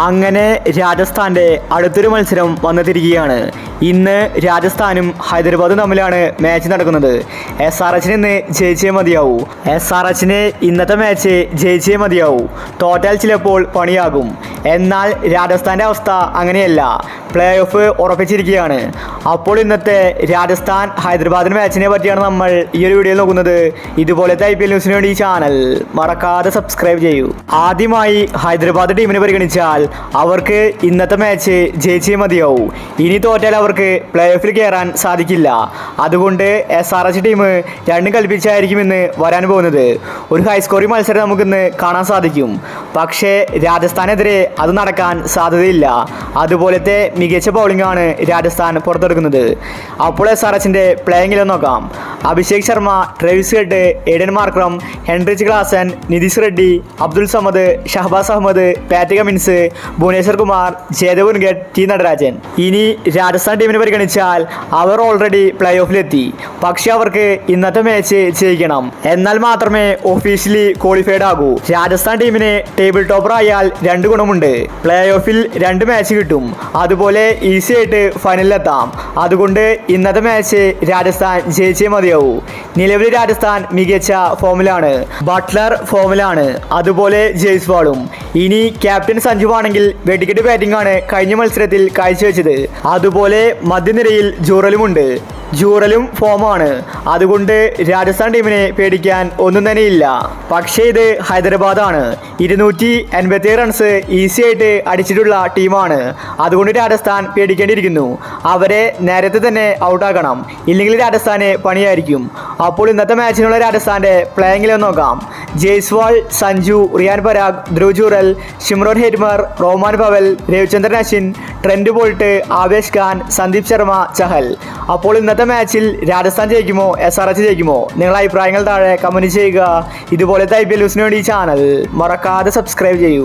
അങ്ങനെ രാജസ്ഥാന്റെ അടുത്തൊരു മത്സരം വന്നെത്തിയിരിക്കുകയാണ്. ഇന്ന് രാജസ്ഥാനും ഹൈദരാബാദും തമ്മിലാണ് മാച്ച് നടക്കുന്നത്. SRH ഇന്ന് ജയിച്ചേ മതിയാവൂ. SRH ഇന്നത്തെ മാച്ച് ജയിച്ചേ മതിയാവൂ. തോറ്റാൽ ചിലപ്പോൾ പണിയാകും. എന്നാൽ രാജസ്ഥാന്റെ അവസ്ഥ അങ്ങനെയല്ല. പ്ലേ ഓഫ് ഉറപ്പിച്ചിരിക്കുകയാണ്. അപ്പോൾ ഇന്നത്തെ രാജസ്ഥാൻ ഹൈദരാബാദിന്റെ മാച്ചിനെ പറ്റിയാണ് നമ്മൾ ഈ ഒരു വീഡിയോയിൽ നോക്കുന്നത്. ഇതുപോലത്തെ IPL ന്യൂസിന് വേണ്ടി ഈ ചാനൽ മറക്കാതെ സബ്സ്ക്രൈബ് ചെയ്യൂ. ആദ്യമായി ഹൈദരാബാദ് ടീമിനെ പരിഗണിച്ചാൽ അവർക്ക് ഇന്നത്തെ മാച്ച് ജയിച്ചേ മതിയാവൂ. ഇനി തോറ്റാൽ അവർക്ക് പ്ലേ ഓഫിൽ കയറാൻ സാധിക്കില്ല. അതുകൊണ്ട് SRH ടീം രണ്ടും കൽപ്പിച്ചായിരിക്കും ഇന്ന് വരാൻ പോകുന്നത്. ഒരു ഹൈസ്കോറിംഗ് മത്സരം നമുക്കിന്ന് കാണാൻ സാധിക്കും. പക്ഷേ രാജസ്ഥാനെതിരെ അത് നടക്കാൻ സാധ്യതയില്ല. അതുപോലത്തെ മികച്ച ബൗളിംഗ് ആണ് രാജസ്ഥാൻ പുറത്തെടുക്കുന്നത്. അപ്പോൾ SRHന്റെ പ്ലേയിങ്ങിൽ നോക്കാം. Abhishek Sharma, Travis Head, Aiden Markram, Heinrich Klaasen, Nitish Reddy, Abdul Samad, Shahbaz Ahmed, Pat Cummins, Bhuvneshwar Kumar, Jaydev Unadkat, T Natarajan. ഇനി രാജസ്ഥാൻ ടീമിനെ പരിഗണിച്ചാൽ അവർ ഓൾറെഡി പ്ലേ ഓഫിലെത്തി. പക്ഷെ അവർക്ക് ഇന്നത്തെ മാച്ച് ജയിക്കണം. എന്നാൽ മാത്രമേ ഒഫീഷ്യലി ക്വാളിഫൈഡ് ആകൂ. രാജസ്ഥാൻ ടീമിന് ടേബിൾ ടോപ്പർ ആയാൽ 2 ഗുണമുണ്ട്. പ്ലേ ഓഫിൽ 2 മാച്ച് കിട്ടും. അതുപോലെ ഈസി ആയിട്ട് ഫൈനലിലെത്താം. അതുകൊണ്ട് ഇന്നത്തെ മാച്ച് രാജസ്ഥാൻ ജയിച്ചേ മതിയാവൂ. നിലവിൽ രാജസ്ഥാൻ മികച്ച ഫോമിലാണ്. ബട്ട്ലർ ഫോമിലാണ്. അതുപോലെ ജയ്സ്വാളും. ഇനി ക്യാപ്റ്റൻ സഞ്ജു ആണെങ്കിൽ വെടിക്കെട്ട് ബാറ്റിംഗ് ആണ് കഴിഞ്ഞ മത്സരത്തിൽ കാഴ്ചവെച്ചത്. അതുപോലെ മധ്യനിരയിൽ ജൂറലുമുണ്ട്. ജൂറലും ഫോമാണ്. അതുകൊണ്ട് രാജസ്ഥാൻ ടീമിനെ പേടിക്കാൻ ഒന്നും തന്നെയില്ല. പക്ഷേ ഇത് ഹൈദരാബാദാണ്. 287 റൺസ് ഈസി ആയിട്ട് അടിച്ചിട്ടുള്ള ടീമാണ്. അതുകൊണ്ട് രാജസ്ഥാൻ പേടിക്കേണ്ടിയിരിക്കുന്നു. അവരെ നേരത്തെ തന്നെ ഔട്ടാക്കണം. ഇല്ലെങ്കിൽ രാജസ്ഥാന് പണിയായിരിക്കും. അപ്പോൾ ഇന്നത്തെ മാച്ചിനുള്ള രാജസ്ഥാന്റെ പ്ലേയിങ്ങിൽ നോക്കാം. Jaiswal, Sanju, Riyan Parag, Dhruv Jurel, Shimron Hetmyer, Rovman Powell, Ravichandran Ashwin, Trent Boult, Avesh Khan, Sandeep Sharma, Chahal. അപ്പോൾ ഇന്നത്തെ മാച്ചിൽ രാജസ്ഥാൻ ജയിക്കുമോ SRH ജയിക്കുമോ? നിങ്ങളുടെ അഭിപ്രായങ്ങൾ താഴെ കമന്റ് ചെയ്യുക. ഇതുപോലത്തെ IPL ന്യൂസിന് വേണ്ടി ഈ ചാനൽ മറക്കാതെ സബ്സ്ക്രൈബ് ചെയ്യൂ.